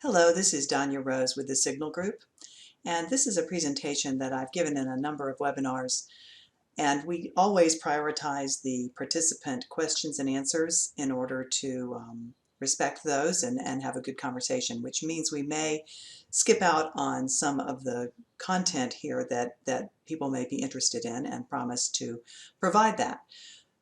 Hello, this is Danya Rose with the Signal Group, and this is a presentation that I've given in a number of webinars, and we always prioritize the participant questions and answers in order to respect those and have a good conversation, which means we may skip out on some of the content here that people may be interested in and promise to provide that.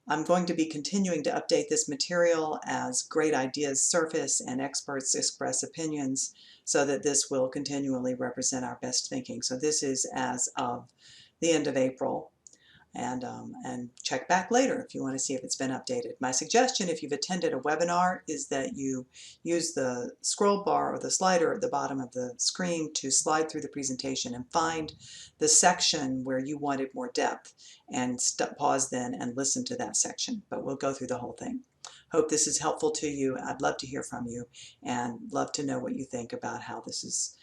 I'm going to be continuing to update this material as great ideas surface and experts express opinions so that this will continually represent our best thinking. So this is as of the end of April, and check back later if you want to see if it's been updated. My suggestion, if you've attended a webinar, is that you use the scroll bar or the slider at the bottom of the screen to slide through the presentation and find the section where you wanted more depth and pause then and listen to that section. But we'll go through the whole thing. Hope this is helpful to you. I'd love to hear from you and love to know what you think about how this is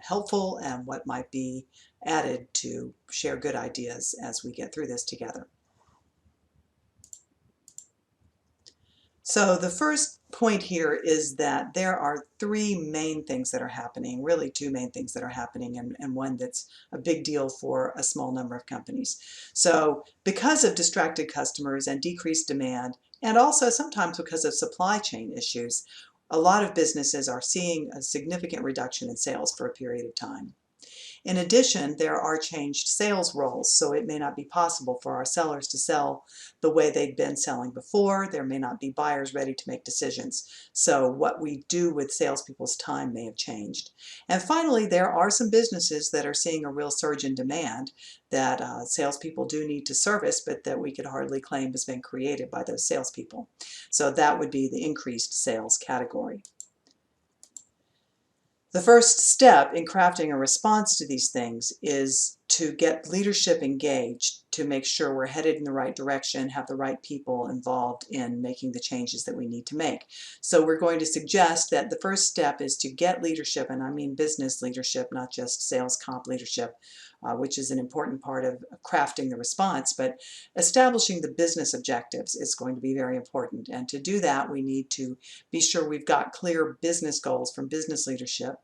helpful and what might be added to share good ideas as we get through this together. So the first point here is that there are three main things that are happening, really two main things that are happening, and one that's a big deal for a small number of companies. So because of distracted customers and decreased demand, and also sometimes because of supply chain issues, a lot of businesses are seeing a significant reduction in sales for a period of time. In addition, there are changed sales roles, so it may not be possible for our sellers to sell the way they've been selling before. There may not be buyers ready to make decisions. So what we do with salespeople's time may have changed. And finally, there are some businesses that are seeing a real surge in demand that salespeople do need to service, but that we could hardly claim has been created by those salespeople. So that would be the increased sales category. The first step in crafting a response to these things is to get leadership engaged to make sure we're headed in the right direction, have the right people involved in making the changes that we need to make. So we're going to suggest that the first step is to get leadership, and I mean business leadership, not just sales comp leadership, which is an important part of crafting the response, but establishing the business objectives is going to be very important. And to do that, we need to be sure we've got clear business goals from business leadership,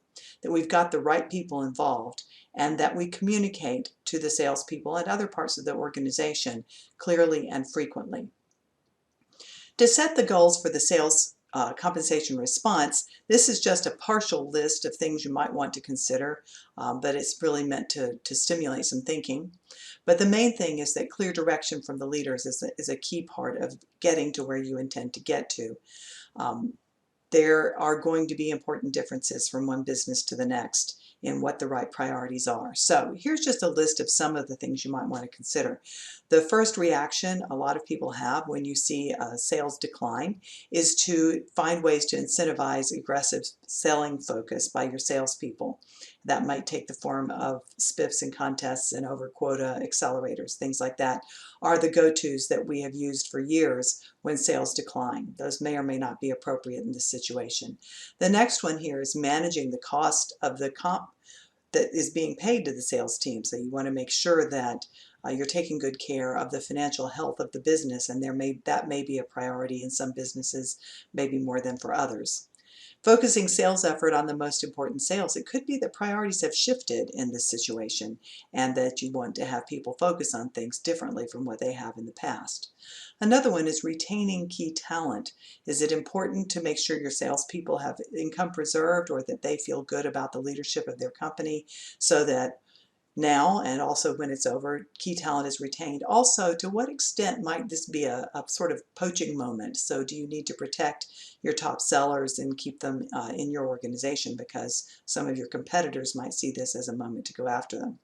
that we've got the right people involved, and that we communicate to the salespeople and other parts of the organization clearly and frequently. To set the goals for the sales compensation response, this is just a partial list of things you might want to consider, but it's really meant to stimulate some thinking. But the main thing is that clear direction from the leaders is a key part of getting to where you intend to get to. There are going to be important differences from one business to the next in what the right priorities are. So here's just a list of some of the things you might want to consider. The first reaction a lot of people have when you see a sales decline is to find ways to incentivize aggressive selling focus by your salespeople. That might take the form of spiffs and contests and over quota accelerators. Things like that are the go-tos that we have used for years when sales decline. Those may or may not be appropriate in this situation. The next one here is managing the cost of the comp that is being paid to the sales team. So you want to make sure that you're taking good care of the financial health of the business, and that may be a priority in some businesses, maybe more than for others. Focusing sales effort on the most important sales. It could be that priorities have shifted in this situation and that you want to have people focus on things differently from what they have in the past. Another one is retaining key talent. Is it important to make sure your salespeople have income preserved or that they feel good about the leadership of their company so that now and also when it's over, key talent is retained? Also, to what extent might this be a sort of poaching moment? So do you need to protect your top sellers and keep them in your organization because some of your competitors might see this as a moment to go after them?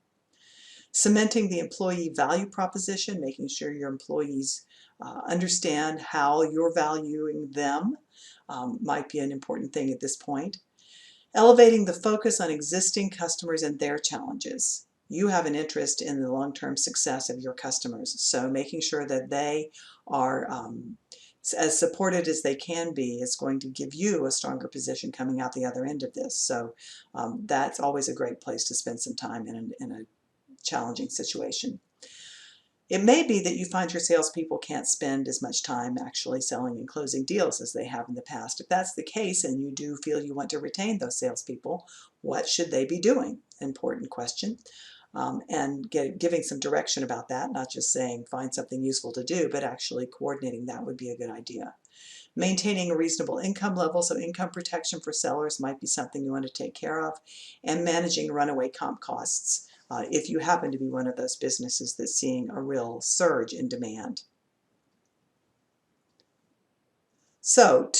Cementing the employee value proposition, making sure your employees understand how you're valuing them might be an important thing at this point. Elevating the focus on existing customers and their challenges. You have an interest in the long-term success of your customers, so making sure that they are as supported as they can be is going to give you a stronger position coming out the other end of this. So that's always a great place to spend some time in a challenging situation. It may be that you find your salespeople can't spend as much time actually selling and closing deals as they have in the past. If that's the case and you do feel you want to retain those salespeople, what should they be doing? Important question. And giving some direction about that, not just saying find something useful to do, but actually coordinating that would be a good idea. Maintaining a reasonable income level, so income protection for sellers might be something you want to take care of, and managing runaway comp costs if you happen to be one of those businesses that's seeing a real surge in demand. So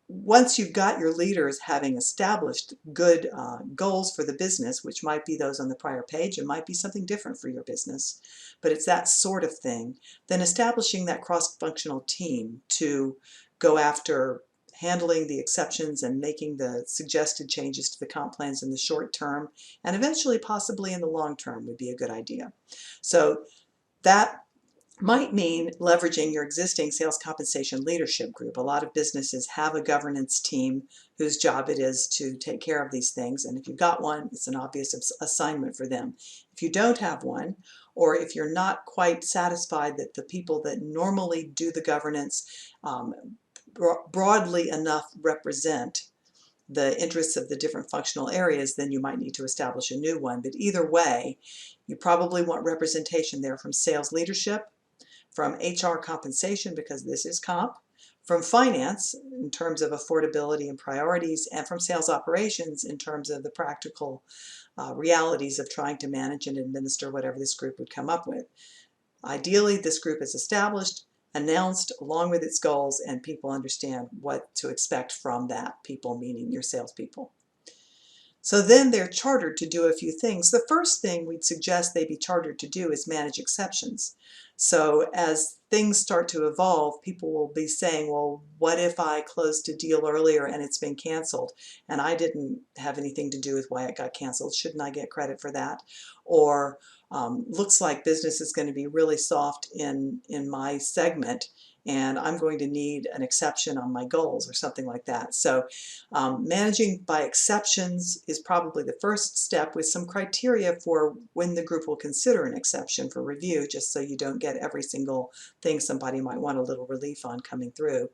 once you've got your leaders having established good goals for the business, which might be those on the prior page, it might be something different for your business, but it's that sort of thing, then establishing that cross-functional team to go after handling the exceptions and making the suggested changes to the comp plans in the short term and eventually possibly in the long term would be a good idea. So that might mean leveraging your existing sales compensation leadership group. A lot of businesses have a governance team whose job it is to take care of these things, and if you've got one, it's an obvious assignment for them. If you don't have one, or if you're not quite satisfied that the people that normally do the governance broadly enough represent the interests of the different functional areas, then you might need to establish a new one. But either way, you probably want representation there from sales leadership, from HR compensation, because this is comp, from finance in terms of affordability and priorities, and from sales operations in terms of the practical realities of trying to manage and administer whatever this group would come up with. Ideally, this group is established, announced along with its goals, and people understand what to expect from that, people meaning your salespeople. So then they're chartered to do a few things. The first thing we'd suggest they be chartered to do is manage exceptions. So as things start to evolve, people will be saying, well, what if I closed a deal earlier and it's been canceled and I didn't have anything to do with why it got canceled? Shouldn't I get credit for that? Or looks like business is going to be really soft in my segment and I'm going to need an exception on my goals or something like that. So managing by exceptions is probably the first step, with some criteria for when the group will consider an exception for review, just so you don't get every single thing somebody might want a little relief on coming through.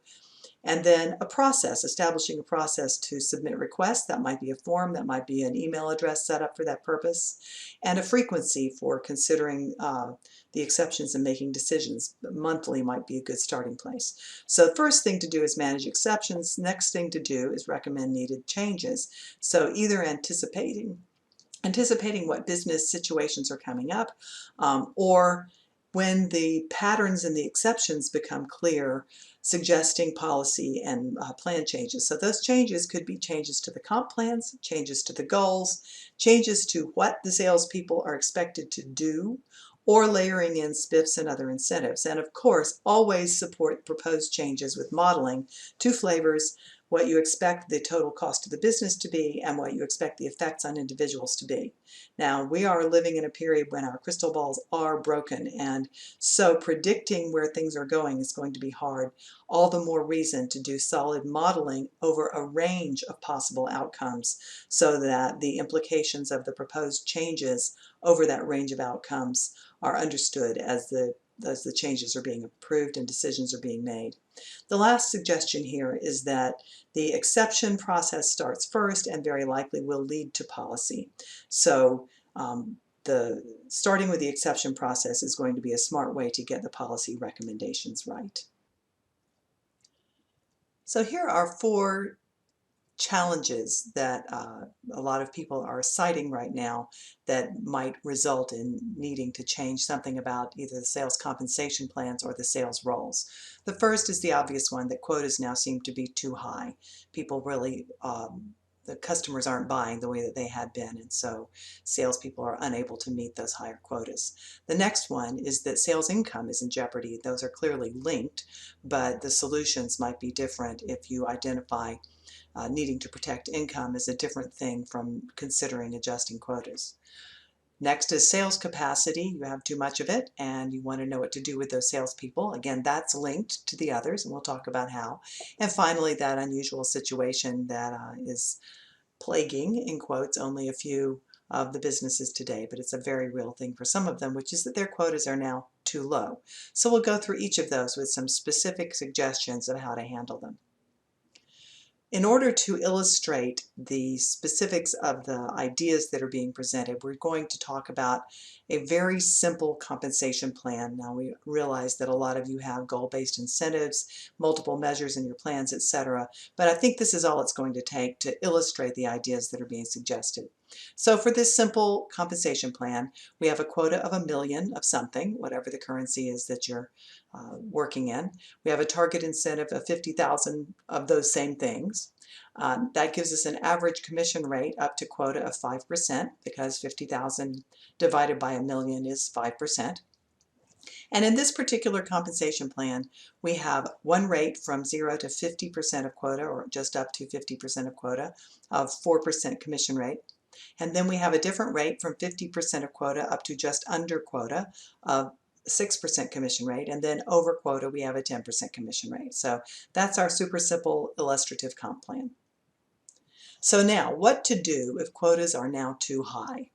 And then a process, establishing a process to submit requests. That might be a form, that might be an email address set up for that purpose, and a frequency for considering the exceptions and making decisions. Monthly might be a good starting place. So the first thing to do is manage exceptions. Next thing to do is recommend needed changes. So either anticipating what business situations are coming up, or when the patterns and the exceptions become clear, suggesting policy and plan changes. So those changes could be changes to the comp plans, changes to the goals, changes to what the salespeople are expected to do, or layering in spiffs and other incentives. And of course, always support proposed changes with modeling, two flavors: what you expect the total cost of the business to be and what you expect the effects on individuals to be. Now, we are living in a period when our crystal balls are broken, and so predicting where things are going is going to be hard. All the more reason to do solid modeling over a range of possible outcomes so that the implications of the proposed changes over that range of outcomes are understood as the changes are being approved and decisions are being made. The last suggestion here is that the exception process starts first and very likely will lead to policy. So starting with the exception process is going to be a smart way to get the policy recommendations right. So here are 4 challenges that a lot of people are citing right now that might result in needing to change something about either the sales compensation plans or the sales roles. The first is the obvious one, that quotas now seem to be too high. People really, the customers aren't buying the way that they had been, and so salespeople are unable to meet those higher quotas. The next one is that sales income is in jeopardy. Those are clearly linked, but the solutions might be different if you identify needing to protect income is a different thing from considering adjusting quotas. Next is sales capacity. You have too much of it and you want to know what to do with those salespeople. Again, that's linked to the others, and we'll talk about how. And finally, that unusual situation that is plaguing, in quotes, only a few of the businesses today, but it's a very real thing for some of them, which is that their quotas are now too low. So we'll go through each of those with some specific suggestions of how to handle them. In order to illustrate the specifics of the ideas that are being presented, we're going to talk about a very simple compensation plan. Now, we realize that a lot of you have goal-based incentives, multiple measures in your plans, etc., but I think this is all it's going to take to illustrate the ideas that are being suggested. So for this simple compensation plan, we have a quota of $1 million of something, whatever the currency is that you're working in. We have a target incentive of 50,000 of those same things. That gives us an average commission rate up to quota of 5%, because 50,000 divided by $1 million is 5%. And in this particular compensation plan, we have one rate from 0 to 50% of quota, or just up to 50% of quota, of 4% commission rate. And then we have a different rate from 50% of quota up to just under quota of 6% commission rate, and then over quota we have a 10% commission rate. So that's our super simple illustrative comp plan. So now, what to do if quotas are now too high?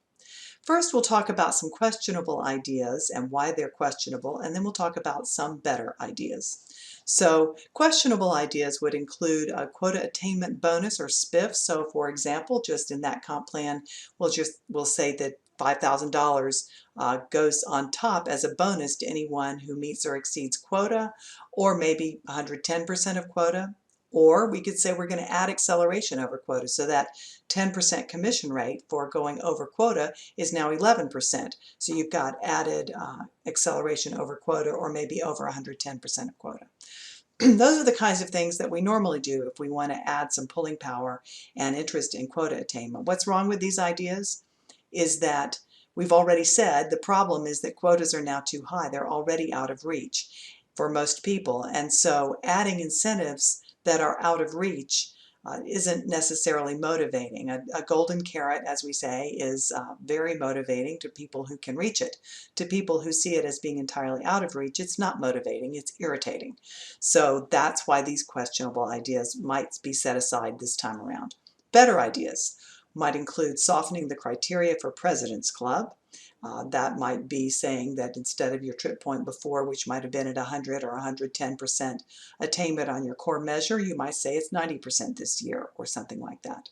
First, we'll talk about some questionable ideas and why they're questionable, and then we'll talk about some better ideas. So questionable ideas would include a quota attainment bonus or SPIF. So for example, just in that comp plan, we'll say that $5,000 goes on top as a bonus to anyone who meets or exceeds quota, or maybe 110% of quota. Or we could say we're going to add acceleration over quota, so that 10% commission rate for going over quota is now 11%. So you've got added acceleration over quota, or maybe over 110% of quota. Those are the kinds of things that we normally do if we want to add some pulling power and interest in quota attainment. What's wrong with these ideas is that we've already said the problem is that quotas are now too high. They're already out of reach for most people. And so adding incentives that are out of reach isn't necessarily motivating. A golden carrot, as we say, is very motivating to people who can reach it. To people who see it as being entirely out of reach, it's not motivating, it's irritating. So that's why these questionable ideas might be set aside this time around. Better ideas might include softening the criteria for President's Club. That might be saying that instead of your trip point before, which might have been at 100 or 110% attainment on your core measure, you might say it's 90% this year or something like that.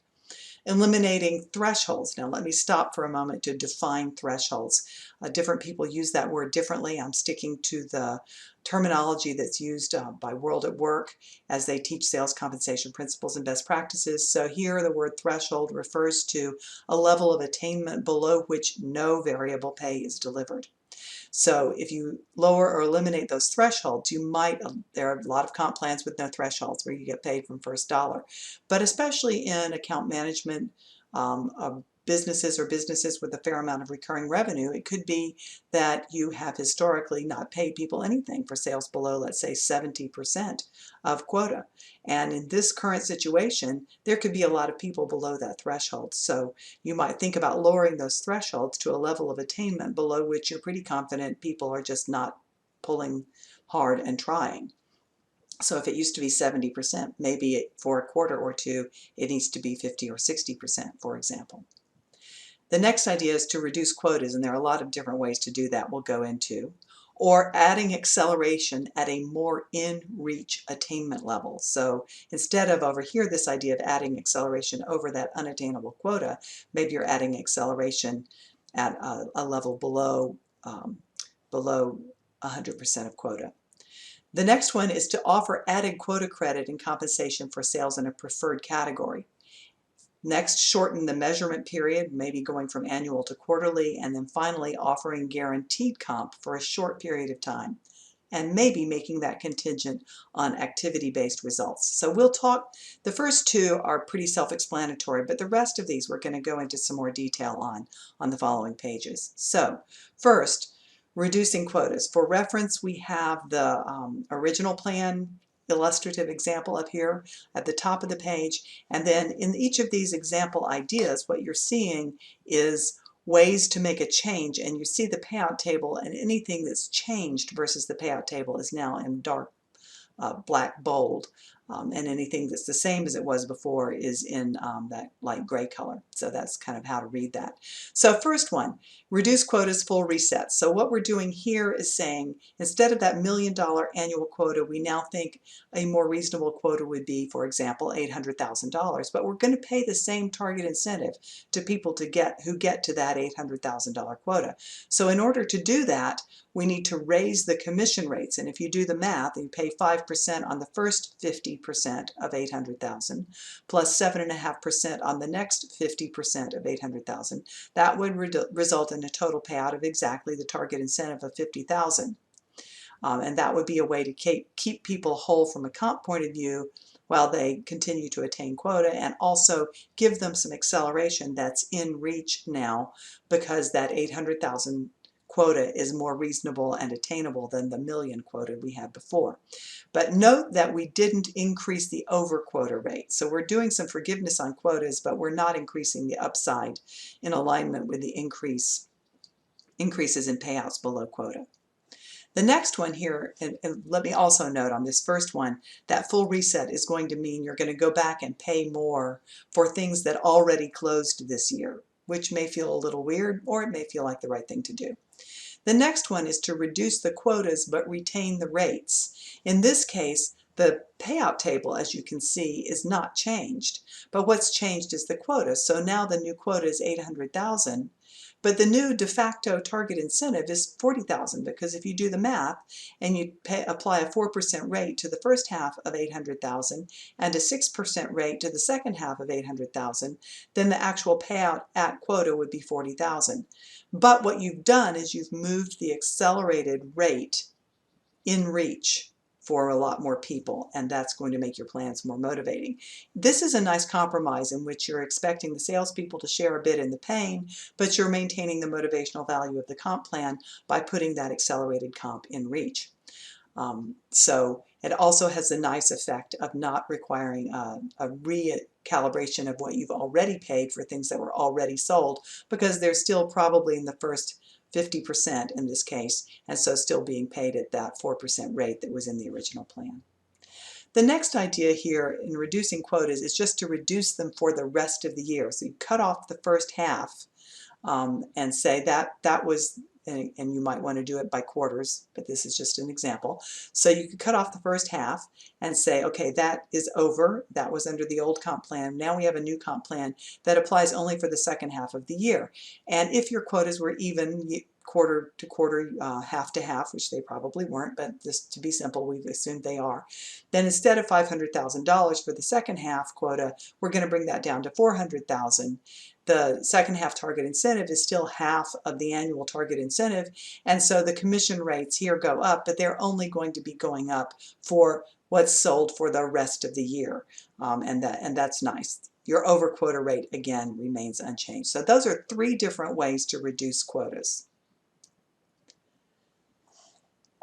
Eliminating thresholds. Now let me stop for a moment to define thresholds. Different people use that word differently. I'm sticking to the terminology that's used by World at Work as they teach sales compensation principles and best practices. So here the word threshold refers to a level of attainment below which no variable pay is delivered. So if you lower or eliminate those thresholds, you might, there are a lot of comp plans with no thresholds where you get paid from first dollar. But especially in account management of businesses or businesses with a fair amount of recurring revenue, it could be that you have historically not paid people anything for sales below, let's say, 70% of quota. And in this current situation, there could be a lot of people below that threshold. So you might think about lowering those thresholds to a level of attainment below which you're pretty confident people are just not pulling hard and trying. So if it used to be 70%, maybe for a quarter or two, it needs to be 50 or 60%, for example. The next idea is to reduce quotas, and there are a lot of different ways to do that we'll go into. Or adding acceleration at a more in-reach attainment level. So instead of over here, this idea of adding acceleration over that unattainable quota, maybe you're adding acceleration at a level below 100% of quota. The next one is to offer added quota credit and compensation for sales in a preferred category. Next, shorten the measurement period, maybe going from annual to quarterly, and then finally offering guaranteed comp for a short period of time, and maybe making that contingent on activity-based results. So we'll talk, the first two are pretty self-explanatory, but the rest of these we're going to go into some more detail on the following pages. So first, reducing quotas. For reference, we have the original plan illustrative example up here at the top of the page, and then in each of these example ideas what you're seeing is ways to make a change, and you see the payout table, and anything that's changed versus the payout table is now in dark black bold And anything that's the same as it was before is in that light gray color. So that's kind of how to read that. So first one, reduce quotas, full reset. So what we're doing here is saying instead of that $1 million annual quota, we now think a more reasonable quota would be, for example, $800,000. But we're going to pay the same target incentive to people who get to that $800,000 quota. So in order to do that, we need to raise the commission rates. And if you do the math, you pay 5% on the first 50% of 800,000 plus 7.5% on the next 50% of 800,000. That would result in a total payout of exactly the target incentive of 50,000. And that would be a way to keep people whole from a comp point of view while they continue to attain quota, and also give them some acceleration that's in reach now because that 800,000 quota is more reasonable and attainable than the million quota we had before. But note that we didn't increase the over quota rate. So we're doing some forgiveness on quotas, but we're not increasing the upside in alignment with the increases in payouts below quota. The next one here, and let me also note on this first one, that full reset is going to mean you're going to go back and pay more for things that already closed this year, which may feel a little weird, or it may feel like the right thing to do. The next one is to reduce the quotas but retain the rates. In this case, the payout table, as you can see, is not changed, but what's changed is the quota. So now the new quota is 800,000. But the new de facto target incentive is 40,000, because if you do the math and you apply a 4% rate to the first half of 800,000 and a 6% rate to the second half of 800,000, then the actual payout at quota would be 40,000. But what you've done is you've moved the accelerated rate in reach for a lot more people, and that's going to make your plans more motivating. This is a nice compromise in which you're expecting the salespeople to share a bit in the pain, but you're maintaining the motivational value of the comp plan by putting that accelerated comp in reach. So it also has a nice effect of not requiring a recalibration of what you've already paid for things that were already sold, because they're still probably in the first 50% in this case, and so still being paid at that 4% rate that was in the original plan. The next idea here in reducing quotas is just to reduce them for the rest of the year. So you cut off the first half and say that was, and you might want to do it by quarters, but this is just an example. So you could cut off the first half and say, okay, that is over. That was under the old comp plan. Now we have a new comp plan that applies only for the second half of the year. And if your quotas were even quarter to quarter, half to half, which they probably weren't, but just to be simple, we've assumed they are, then instead of $500,000 for the second half quota, we're going to bring that down to $400,000. The second half target incentive is still half of the annual target incentive, and so the commission rates here go up, but they're only going to be going up for what's sold for the rest of the year, and that's nice. Your over quota rate again remains unchanged. So those are 3 different ways to reduce quotas.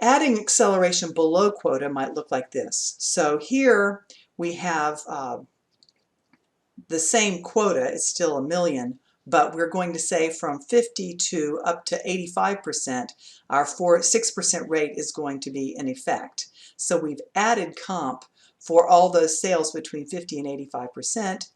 Adding acceleration below quota might look like this. So here we have the same quota, it's still $1 million, but we're going to say from 50 to up to 85%, our 6% rate is going to be in effect. So we've added comp for all those sales between 50 and 85%.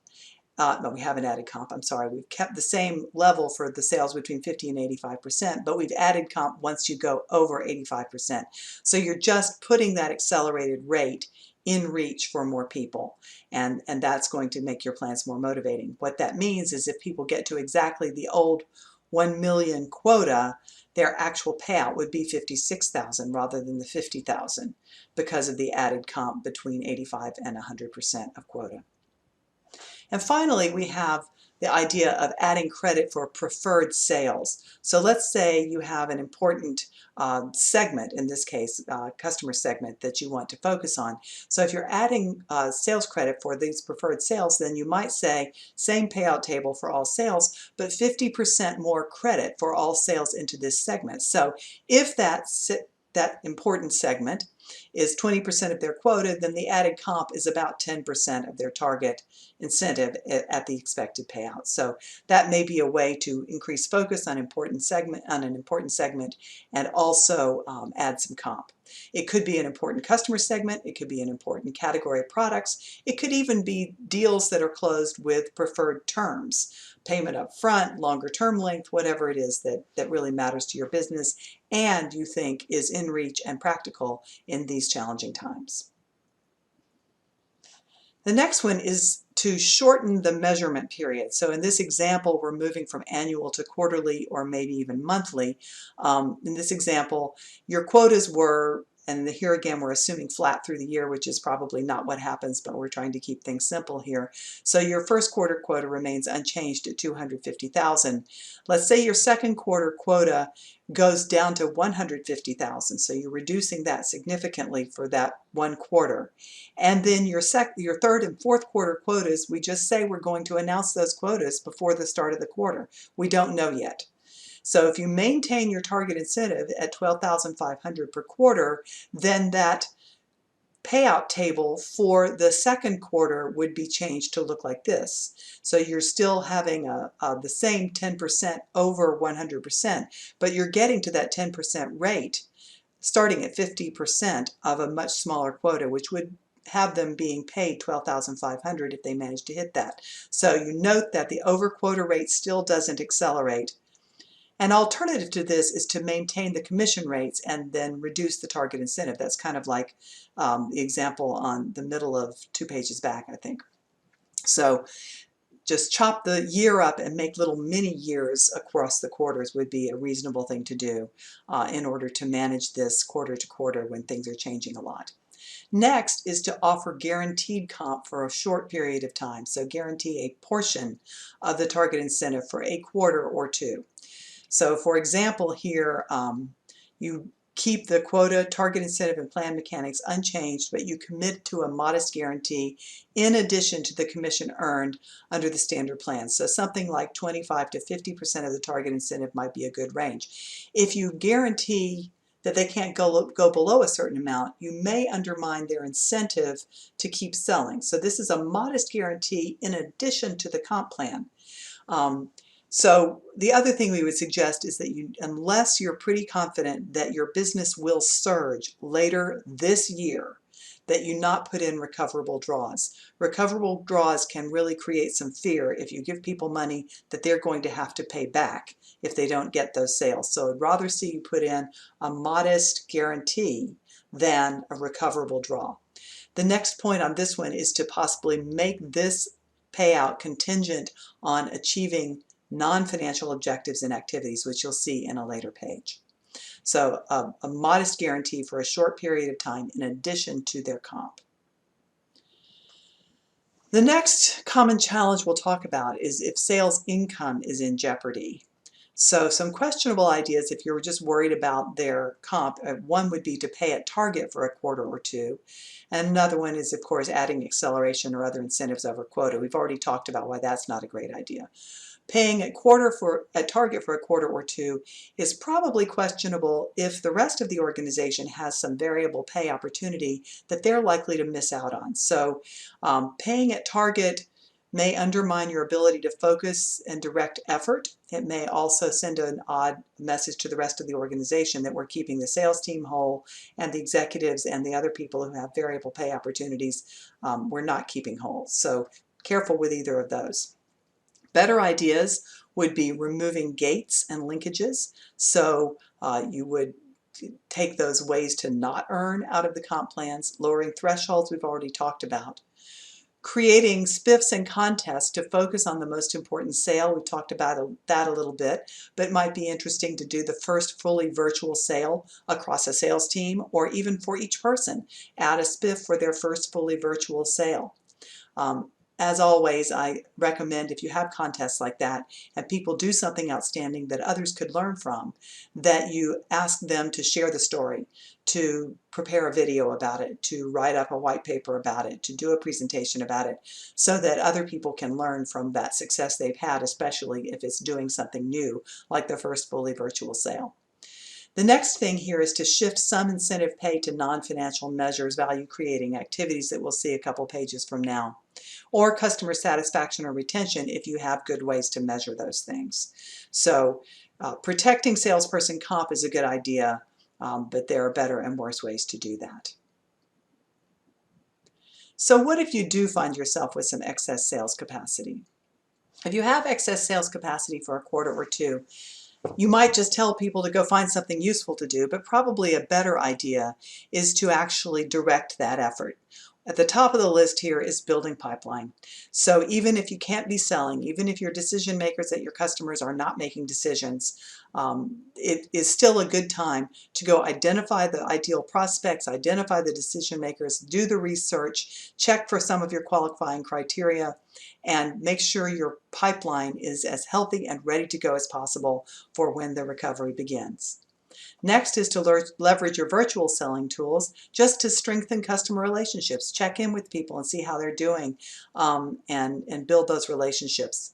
No, we haven't added comp, I'm sorry. We've kept the same level for the sales between 50 and 85%, but we've added comp once you go over 85%. So you're just putting that accelerated rate in reach for more people, and that's going to make your plans more motivating. What that means is if people get to exactly the old 1 million quota, their actual payout would be 56,000 rather than the 50,000 because of the added comp between 85 and 100% of quota. And finally, we have the idea of adding credit for preferred sales. So let's say you have an important segment, in this case, customer segment that you want to focus on. So if you're adding sales credit for these preferred sales, then you might say same payout table for all sales, but 50% more credit for all sales into this segment. So if that important segment is 20% of their quota, then the added comp is about 10% of their target incentive at the expected payout. So that may be a way to increase focus on an important segment and also add some comp. It could be an important customer segment, it could be an important category of products, it could even be deals that are closed with preferred terms, payment up front, longer term length, whatever it is that really matters to your business and you think is in reach and practical in these challenging times. The next one is to shorten the measurement period. So in this example, we're moving from annual to quarterly or maybe even monthly. In this example, your quotas were, and here again, we're assuming flat through the year, which is probably not what happens, but we're trying to keep things simple here. So your first quarter quota remains unchanged at 250,000. Let's say your second quarter quota goes down to 150,000. So you're reducing that significantly for that one quarter. And then your third and fourth quarter quotas, we just say we're going to announce those quotas before the start of the quarter. We don't know yet. So if you maintain your target incentive at $12,500 per quarter, then that payout table for the second quarter would be changed to look like this. So you're still having the same 10% over 100%, but you're getting to that 10% rate starting at 50% of a much smaller quota, which would have them being paid $12,500 if they manage to hit that. So you note that the over quota rate still doesn't accelerate. An alternative to this is to maintain the commission rates and then reduce the target incentive. That's kind of like the example on the middle of 2 pages back, I think. So just chop the year up and make little mini years across the quarters would be a reasonable thing to do in order to manage this quarter to quarter when things are changing a lot. Next is to offer guaranteed comp for a short period of time. So guarantee a portion of the target incentive for a quarter or two. So for example here, you keep the quota, target incentive, and plan mechanics unchanged, but you commit to a modest guarantee in addition to the commission earned under the standard plan. So something like 25 to 50% of the target incentive might be a good range. If you guarantee that they can't go below a certain amount, you may undermine their incentive to keep selling. So this is a modest guarantee in addition to the comp plan. So the other thing we would suggest is that unless you're pretty confident that your business will surge later this year, that you not put in recoverable draws. Recoverable draws can really create some fear if you give people money that they're going to have to pay back if they don't get those sales. So I'd rather see you put in a modest guarantee than a recoverable draw. The next point on this one is to possibly make this payout contingent on achieving non-financial objectives and activities, which you'll see in a later page. So a modest guarantee for a short period of time in addition to their comp. The next common challenge we'll talk about is if sales income is in jeopardy. So some questionable ideas if you're just worried about their comp. One would be to pay at target for a quarter or two. And another one is, of course, adding acceleration or other incentives over quota. We've already talked about why that's not a great idea. Paying at target for a quarter or two is probably questionable if the rest of the organization has some variable pay opportunity that they're likely to miss out on. So paying at target may undermine your ability to focus and direct effort. It may also send an odd message to the rest of the organization that we're keeping the sales team whole and the executives and the other people who have variable pay opportunities we're not keeping whole. So careful with either of those. Better ideas would be removing gates and linkages. So you would take those ways to not earn out of the comp plans. Lowering thresholds we've already talked about. Creating spiffs and contests to focus on the most important sale. We talked about that a little bit, but it might be interesting to do the first fully virtual sale across a sales team or even for each person. Add a spiff for their first fully virtual sale. As always, I recommend if you have contests like that and people do something outstanding that others could learn from, that you ask them to share the story, to prepare a video about it, to write up a white paper about it, to do a presentation about it, so that other people can learn from that success they've had, especially if it's doing something new, like the first fully virtual sale. The next thing here is to shift some incentive pay to non-financial measures, value-creating activities that we'll see a couple pages from now, or customer satisfaction or retention if you have good ways to measure those things. So protecting salesperson comp is a good idea, but there are better and worse ways to do that. So what if you do find yourself with some excess sales capacity? If you have excess sales capacity for a quarter or two, you might just tell people to go find something useful to do, but probably a better idea is to actually direct that effort. At the top of the list here is building pipeline. So even if you can't be selling, even if your decision makers at your customers are not making decisions, it is still a good time to go identify the ideal prospects, identify the decision makers, do the research, check for some of your qualifying criteria, and make sure your pipeline is as healthy and ready to go as possible for when the recovery begins. Next is to leverage your virtual selling tools just to strengthen customer relationships. Check in with people and see how they're doing, and build those relationships.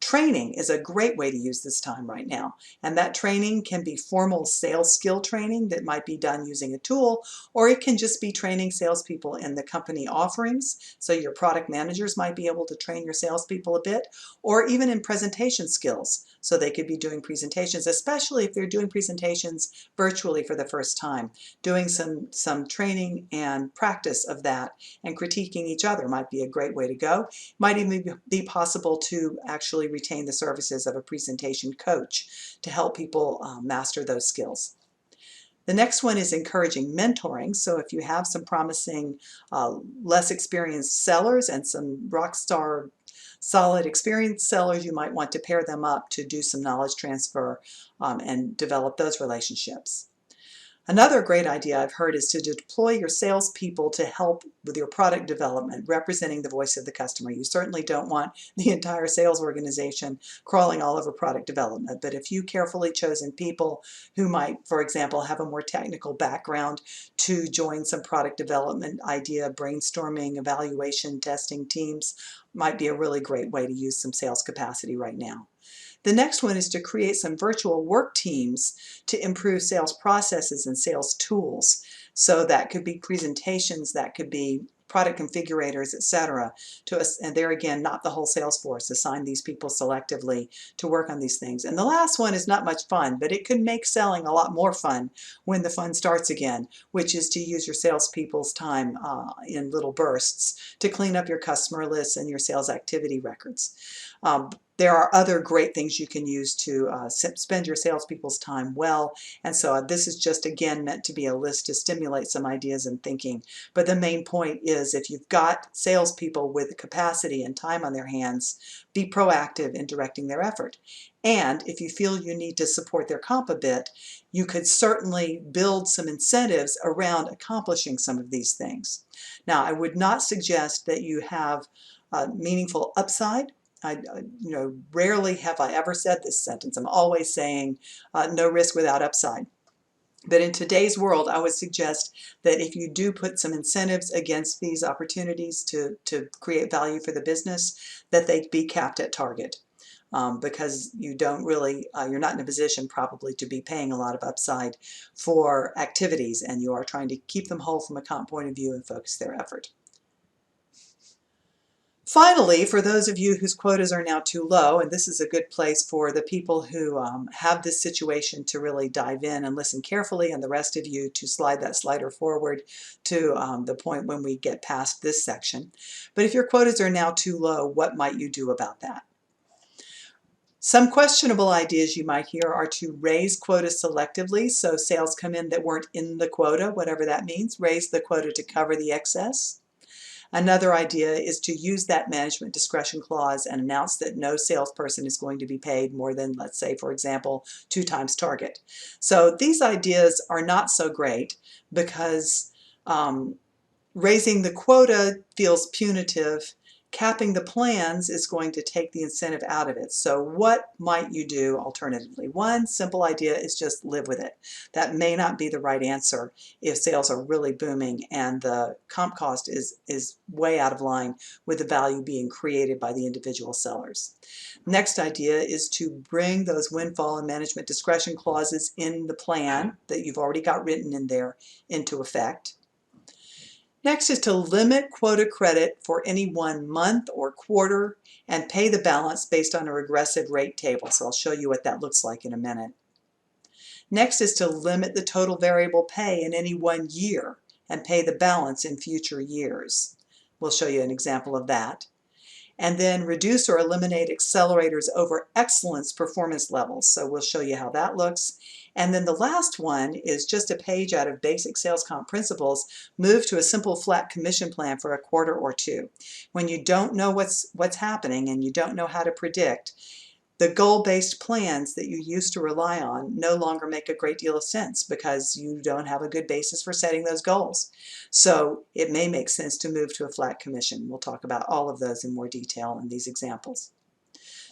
Training is a great way to use this time right now, and that training can be formal sales skill training that might be done using a tool, or it can just be training salespeople in the company offerings. So your product managers might be able to train your salespeople a bit, or even in presentation skills. So they could be doing presentations, especially if they're doing presentations virtually for the first time. Doing some training and practice of that and critiquing each other might be a great way to go. Might even be possible to actually retain the services of a presentation coach to help people master those skills. The next one is encouraging mentoring. So if you have some promising, less experienced sellers and some rock star solid experienced sellers, you might want to pair them up to do some knowledge transfer and develop those relationships. Another great idea I've heard is to deploy your salespeople to help with your product development, representing the voice of the customer. You certainly don't want the entire sales organization crawling all over product development, but a few carefully chosen people who might, for example, have a more technical background to join some product development idea, brainstorming, evaluation, testing teams might be a really great way to use some sales capacity right now. The next one is to create some virtual work teams to improve sales processes and sales tools. So that could be presentations, that could be product configurators, etc. And there again, not the whole sales force. Assign these people selectively to work on these things. And the last one is not much fun, but it could make selling a lot more fun when the fun starts again, which is to use your salespeople's time in little bursts to clean up your customer lists and your sales activity records. There are other great things you can use to spend your salespeople's time well, and so this is just again meant to be a list to stimulate some ideas and thinking. But the main point is, if you've got salespeople with capacity and time on their hands, be proactive in directing their effort. And if you feel you need to support their comp a bit, you could certainly build some incentives around accomplishing some of these things. Now, I would not suggest that you have meaningful upside. Rarely have I ever said this sentence. I'm always saying no risk without upside. But in today's world, I would suggest that if you do put some incentives against these opportunities to create value for the business, that they be capped at target. Because you don't really, you're not in a position probably to be paying a lot of upside for activities, and you are trying to keep them whole from a comp point of view and focus their effort. Finally, for those of you whose quotas are now too low, and this is a good place for the people who have this situation to really dive in and listen carefully, and the rest of you to slide that slider forward to the point when we get past this section. But if your quotas are now too low, what might you do about that? Some questionable ideas you might hear are to raise quotas selectively, so sales come in that weren't in the quota, whatever that means, raise the quota to cover the excess. Another idea is to use that management discretion clause and announce that no salesperson is going to be paid more than, let's say, for example, 2 times target. So these ideas are not so great because raising the quota feels punitive Capping the plans is going to take the incentive out of it. So what might you do alternatively? One simple idea is just live with it. That may not be the right answer if sales are really booming and the comp cost is way out of line with the value being created by the individual sellers. Next idea is to bring those windfall and management discretion clauses in the plan that you've already got written in there into effect. Next is to limit quota credit for any 1 month or quarter and pay the balance based on a regressive rate table. So I'll show you what that looks like in a minute. Next is to limit the total variable pay in any 1 year and pay the balance in future years. We'll show you an example of that. And then reduce or eliminate accelerators over excellence performance levels. So we'll show you how that looks. And then the last one is just a page out of Basic Sales Comp Principles. Move to a simple flat commission plan for a quarter or two. When you don't know what's happening and you don't know how to predict, the goal-based plans that you used to rely on no longer make a great deal of sense because you don't have a good basis for setting those goals. So it may make sense to move to a flat commission. We'll talk about all of those in more detail in these examples.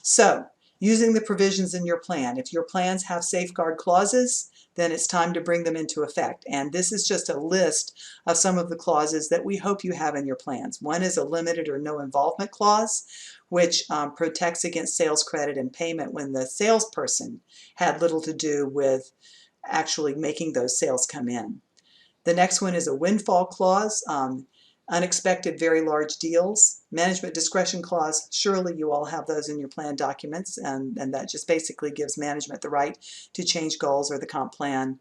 So, using the provisions in your plan. If your plans have safeguard clauses, then it's time to bring them into effect. And this is just a list of some of the clauses that we hope you have in your plans. One is a limited or no involvement clause, which protects against sales credit and payment when the salesperson had little to do with actually making those sales come in. The next one is a windfall clause. Unexpected very large deals, management discretion clause. Surely you all have those in your plan documents, and that just basically gives management the right to change goals or the comp plan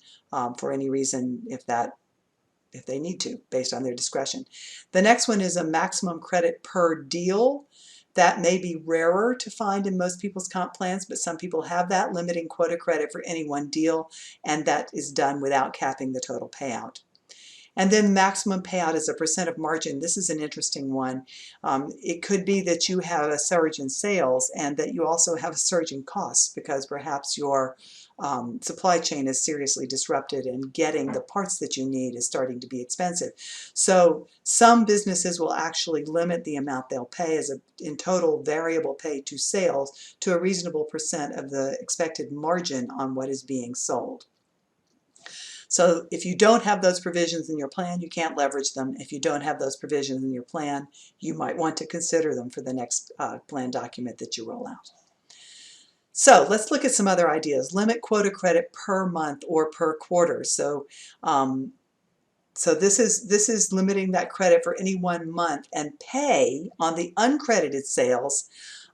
for any reason if they need to, based on their discretion. The next one is a maximum credit per deal. That may be rarer to find in most people's comp plans, but some people have that, limiting quota credit for any one deal, and that is done without capping the total payout. And then maximum payout as a percent of margin. This is an interesting one. It could be that you have a surge in sales and that you also have a surge in costs because perhaps your supply chain is seriously disrupted and getting the parts that you need is starting to be expensive. So some businesses will actually limit the amount they'll pay as in total variable pay to sales to a reasonable percent of the expected margin on what is being sold. So if you don't have those provisions in your plan, you can't leverage them. If you don't have those provisions in your plan, you might want to consider them for the next plan document that you roll out. So let's look at some other ideas. Limit quota credit per month or per quarter. So this is limiting that credit for any 1 month and pay on the uncredited sales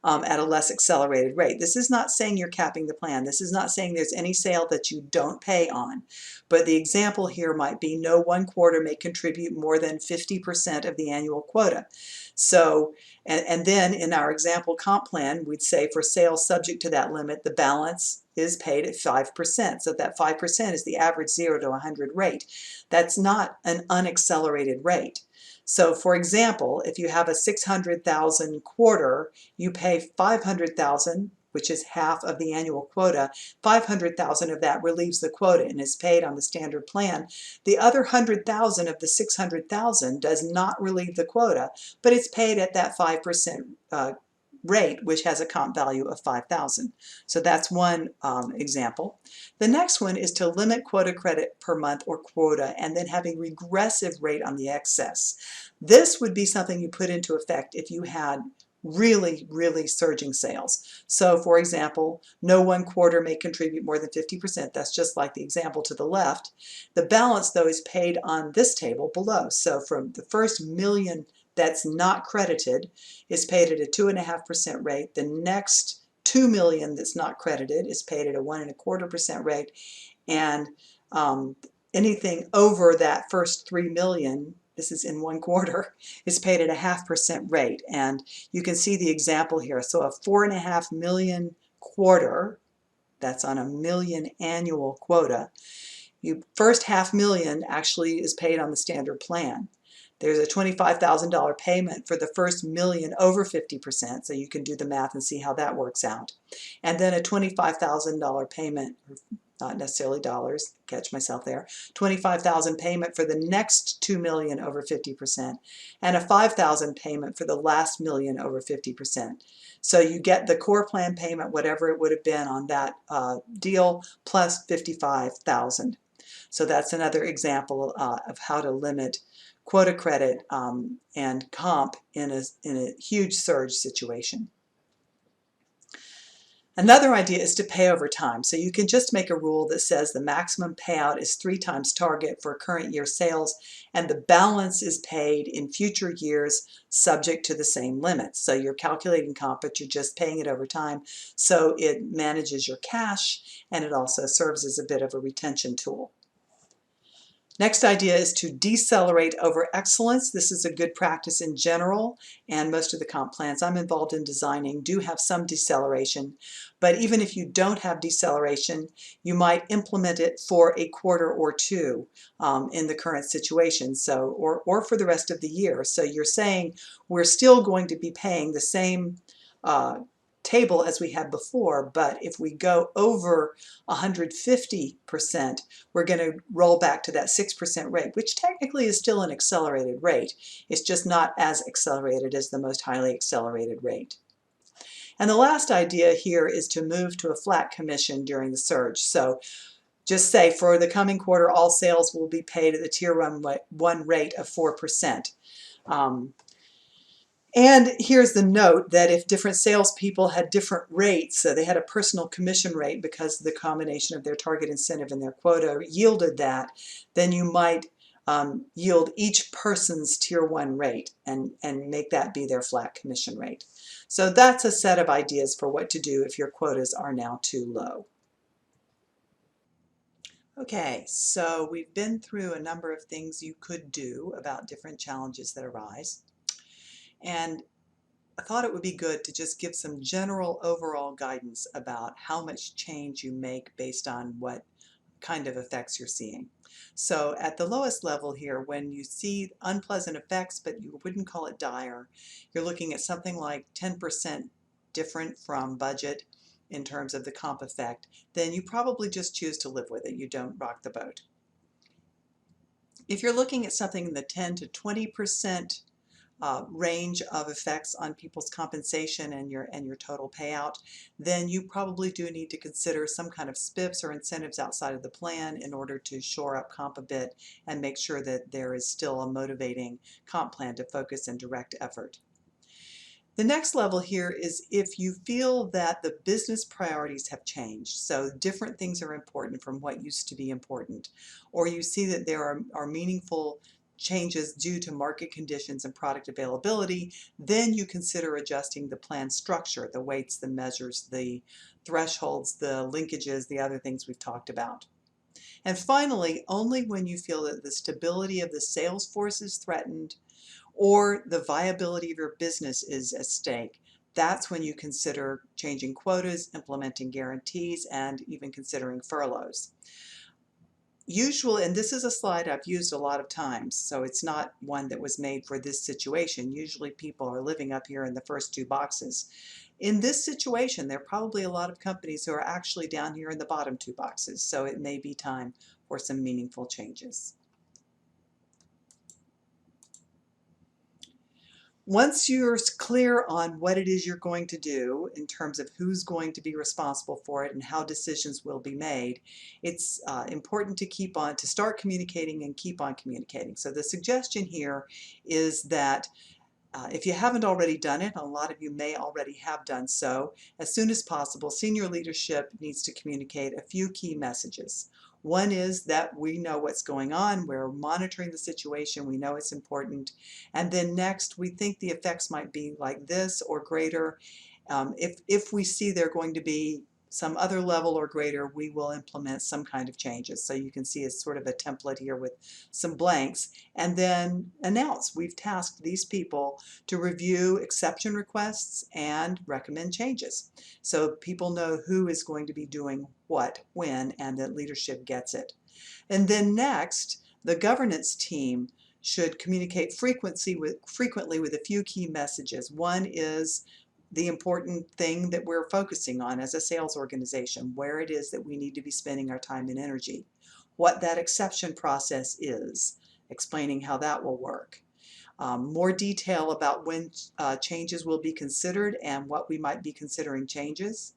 at a less accelerated rate. This is not saying you're capping the plan. This is not saying there's any sale that you don't pay on. But the example here might be no 1 quarter may contribute more than 50% of the annual quota. So, and then in our example comp plan, we'd say for sales subject to that limit, the balance is paid at 5%. So that 5% is the average 0 to 100 rate. That's not an unaccelerated rate. So for example, if you have a 600,000 quarter, you pay 500,000, which is half of the annual quota. 500,000 of that relieves the quota and is paid on the standard plan. The other 100,000 of the 600,000 does not relieve the quota, but it's paid at that 5% rate, which has a comp value of 5,000. So that's one example. The next one is to limit quota credit per month or quota and then have a regressive rate on the excess. This would be something you put into effect if you had really, really surging sales. So for example, no 1 quarter may contribute more than 50%. That's just like the example to the left. The balance though is paid on this table below. So from the first million that's not credited is paid at a 2.5% rate. The next 2 million that's not credited is paid at a 1.25% rate. And anything over that first 3 million, this is in 1 quarter, is paid at a 0.5% rate. And you can see the example here. So a 4.5 million quarter, that's on a million annual quota. First $500,000 actually is paid on the standard plan. There's a $25,000 payment for the first million over 50%, so you can do the math and see how that works out. And then a $25,000 payment, not necessarily dollars, catch myself there, 25,000 payment for the next 2 million over 50%, and a 5,000 payment for the last million over 50%. So you get the core plan payment, whatever it would have been on that deal, plus 55,000. So that's another example of how to limit quota credit and comp in a huge surge situation. Another idea is to pay over time. So you can just make a rule that says the maximum payout is 3 times target for current year sales, and the balance is paid in future years subject to the same limits. So you're calculating comp, but you're just paying it over time. So it manages your cash, and it also serves as a bit of a retention tool. Next idea is to decelerate over excellence. This is a good practice in general, and most of the comp plans I'm involved in designing do have some deceleration. But even if you don't have deceleration, you might implement it for a quarter or two in the current situation, so or for the rest of the year. So you're saying we're still going to be paying the same table as we had before, but if we go over 150%, we're going to roll back to that 6% rate, which technically is still an accelerated rate. It's just not as accelerated as the most highly accelerated rate. And the last idea here is to move to a flat commission during the surge. So just say for the coming quarter, all sales will be paid at the Tier 1 rate of 4%. And here's the note that if different salespeople had different rates, so they had a personal commission rate because the combination of their target incentive and their quota yielded that, then you might yield each person's Tier 1 rate and make that be their flat commission rate. So that's a set of ideas for what to do if your quotas are now too low. Okay, so we've been through a number of things you could do about different challenges that arise. And I thought it would be good to just give some general overall guidance about how much change you make based on what kind of effects you're seeing. So at the lowest level here, when you see unpleasant effects, but you wouldn't call it dire, you're looking at something like 10% different from budget in terms of the comp effect, then you probably just choose to live with it. You don't rock the boat. If you're looking at something in the 10 to 20% range of effects on people's compensation and your total payout, then you probably do need to consider some kind of spiffs or incentives outside of the plan in order to shore up comp a bit and make sure that there is still a motivating comp plan to focus and direct effort. The next level here is if you feel that the business priorities have changed, so different things are important from what used to be important, or you see that there are meaningful changes due to market conditions and product availability, then you consider adjusting the plan structure, the weights, the measures, the thresholds, the linkages, the other things we've talked about. And finally, only when you feel that the stability of the sales force is threatened or the viability of your business is at stake, that's when you consider changing quotas, implementing guarantees, and even considering furloughs. Usually, and this is a slide I've used a lot of times, so it's not one that was made for this situation. Usually people are living up here in the first two boxes. In this situation, there are probably a lot of companies who are actually down here in the bottom two boxes, so it may be time for some meaningful changes. Once you're clear on what it is you're going to do in terms of who's going to be responsible for it and how decisions will be made, it's important to start communicating and keep on communicating. So the suggestion here is that if you haven't already done it, a lot of you may already have done so, as soon as possible, senior leadership needs to communicate a few key messages. One is that we know what's going on, we're monitoring the situation, we know it's important, and then next we think the effects might be like this or greater. If we see they're going to be some other level or greater, we will implement some kind of changes. So you can see it's sort of a template here with some blanks, and then announce we've tasked these people to review exception requests and recommend changes. So people know who is going to be doing what, when, and that leadership gets it. And then next, the governance team should communicate frequently with a few key messages. One is the important thing that we're focusing on as a sales organization, where it is that we need to be spending our time and energy, what that exception process is, explaining how that will work. More detail about when changes will be considered and what we might be considering changes,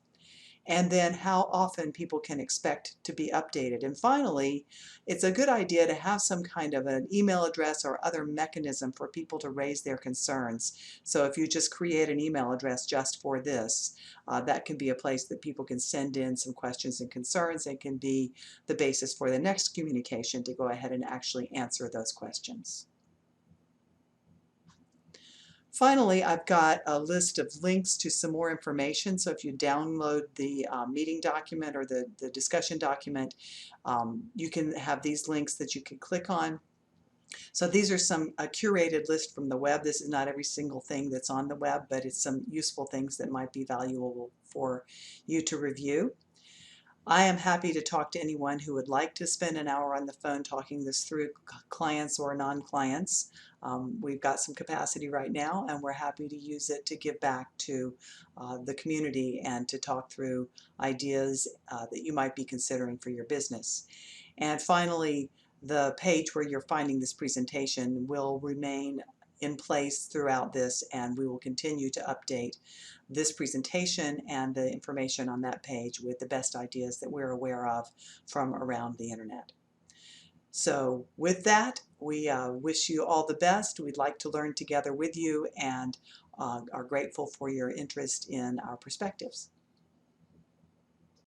and then how often people can expect to be updated. And finally, it's a good idea to have some kind of an email address or other mechanism for people to raise their concerns. So if you just create an email address just for this, that can be a place that people can send in some questions and concerns, and can be the basis for the next communication to go ahead and actually answer those questions. Finally, I've got a list of links to some more information. So if you download the meeting document or the discussion document, you can have these links that you can click on. So these are a curated list from the web. This is not every single thing that's on the web, but it's some useful things that might be valuable for you to review. I am happy to talk to anyone who would like to spend an hour on the phone talking this through, clients or non-clients. We've got some capacity right now, and we're happy to use it to give back to the community and to talk through ideas that you might be considering for your business. And finally, the page where you're finding this presentation will remain in place throughout this, and we will continue to update this presentation and the information on that page with the best ideas that we're aware of from around the internet. So with that, we wish you all the best. We'd like to learn together with you, and are grateful for your interest in our perspectives.